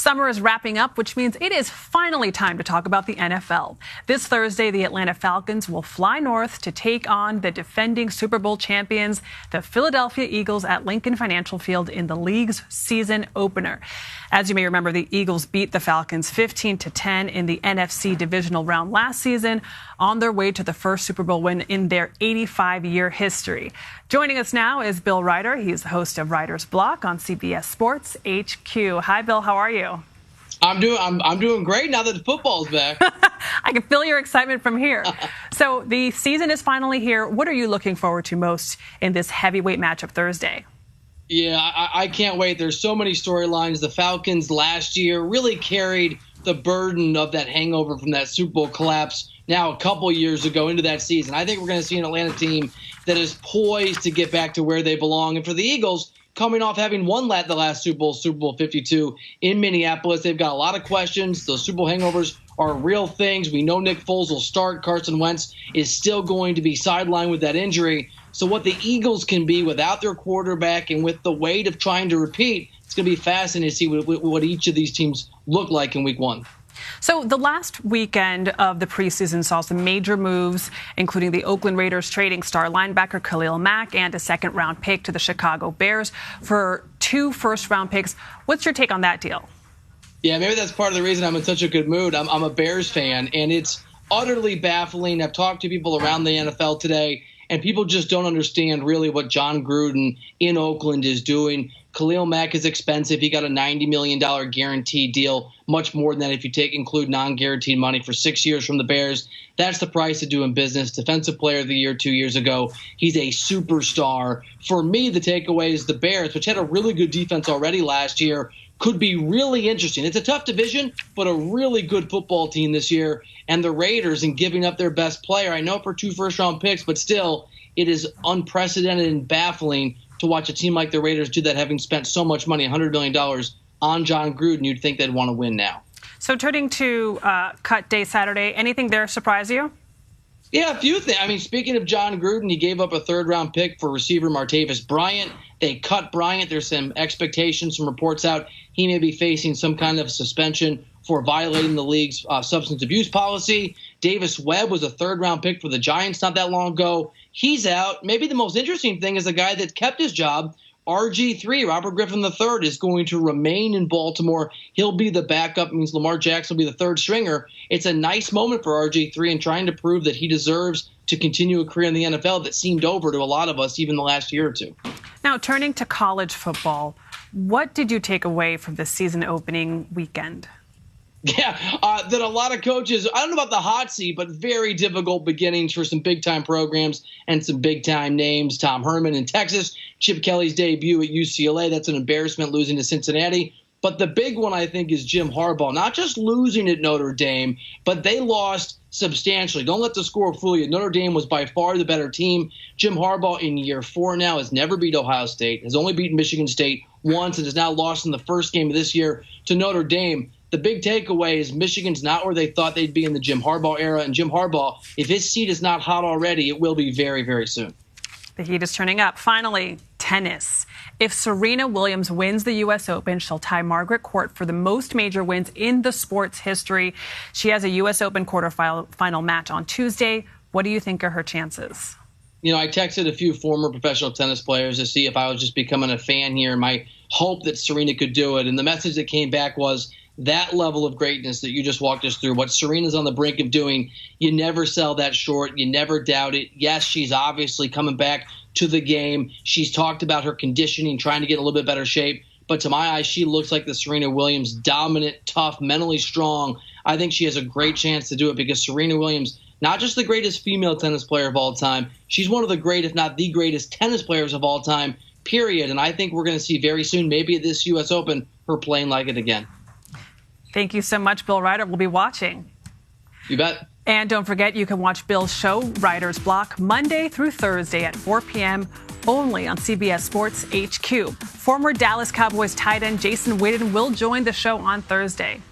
Summer is wrapping up, which means it is finally time to talk about the NFL. This Thursday, the Atlanta Falcons will fly north to take on the defending Super Bowl champions, the Philadelphia Eagles, at Lincoln Financial Field in the league's season opener. As you may remember, the Eagles beat the Falcons 15-10 in the NFC divisional round last season, on their way to the first Super Bowl win in their 85-year history. Joining us now is Bill Reiter. He's the host of Reiter's Block on CBS Sports HQ. Hi, Bill. How are you? I'm doing great now that the football's back. I can feel your excitement from here. So the season is finally here. What are you looking forward to most in this heavyweight matchup Thursday? Yeah, I can't wait. There's so many storylines. The Falcons last year really carried the burden of that hangover from that Super Bowl collapse now a couple years ago into that season. I think we're going to see an Atlanta team that is poised to get back to where they belong. And for the Eagles, coming off having won the last Super Bowl 52 in Minneapolis, they've got a lot of questions. Those Super Bowl hangovers are real things. We know Nick Foles will start. Carson Wentz is still going to be sidelined with that injury. So what the Eagles can be without their quarterback and with the weight of trying to repeat, it's going to be fascinating to see what each of these teams look like in week one. So the last weekend of the preseason saw some major moves, including the Oakland Raiders trading star linebacker Khalil Mack and a second-round pick to the Chicago Bears for 2 first-round picks. What's your take on that deal? Yeah, maybe that's part of the reason I'm in such a good mood. I'm a Bears fan, and it's utterly baffling. I've talked to people around the NFL today, and people just don't understand really what John Gruden in Oakland is doing. Khalil Mack is expensive. He got a $90 million guaranteed deal, much more than that if you include non-guaranteed money for 6 years from the Bears. That's the price of doing business. Defensive Player of the Year 2 years ago. He's a superstar. For me, the takeaway is the Bears, which had a really good defense already last year, could be really interesting. It's a tough division, but a really good football team this year. And the Raiders, in giving up their best player, I know for 2 first-round picks, but still, it is unprecedented and baffling to watch a team like the Raiders do that, having spent so much money, $100 million, on John Gruden. You'd think they'd want to win now. So turning to cut day Saturday, anything there surprise you? Yeah, a few things. I mean, speaking of John Gruden, he gave up a third-round pick for receiver Martavis Bryant. They cut Bryant. There's some expectations, some reports out he may be facing some kind of suspension for violating the league's substance abuse policy. Davis Webb was a third-round pick for the Giants not that long ago. He's out. Maybe the most interesting thing is a guy that kept his job, RG3, Robert Griffin III, is going to remain in Baltimore. He'll be the backup, means Lamar Jackson will be the third stringer. It's a nice moment for RG3 in trying to prove that he deserves to continue a career in the NFL that seemed over to a lot of us even the last year or two. Now, turning to college football, what did you take away from the season opening weekend? Yeah, that a lot of coaches, I don't know about the hot seat, but very difficult beginnings for some big-time programs and some big-time names. Tom Herman in Texas, Chip Kelly's debut at UCLA. That's an embarrassment, losing to Cincinnati. But the big one, I think, is Jim Harbaugh. Not just losing at Notre Dame, but they lost substantially. Don't let the score fool you. Notre Dame was by far the better team. Jim Harbaugh in year 4 now has never beat Ohio State, has only beaten Michigan State once, and has now lost in the first game of this year to Notre Dame. The big takeaway is Michigan's not where they thought they'd be in the Jim Harbaugh era. And Jim Harbaugh, if his seat is not hot already, it will be very, very soon. The heat is turning up. Finally, tennis. If Serena Williams wins the U.S. Open, she'll tie Margaret Court for the most major wins in the sport's history. She has a U.S. Open quarterfinal match on Tuesday. What do you think are her chances? You know, I texted a few former professional tennis players to see if I was just becoming a fan here, and my hope that Serena could do it. And the message that came back was, that level of greatness that you just walked us through, what Serena's on the brink of doing, you never sell that short. You never doubt it. Yes, she's obviously coming back to the game. She's talked about her conditioning, trying to get in a little bit better shape. But to my eyes, she looks like the Serena Williams, dominant, tough, mentally strong. I think she has a great chance to do it because Serena Williams, not just the greatest female tennis player of all time, she's one of the great, if not the greatest tennis players of all time, period. And I think we're going to see very soon, maybe at this U.S. Open, her playing like it again. Thank you so much, Bill Reiter. We'll be watching. You bet. And don't forget, you can watch Bill's show, Reiter's Block, Monday through Thursday at 4 p.m. only on CBS Sports HQ. Former Dallas Cowboys tight end Jason Witten will join the show on Thursday.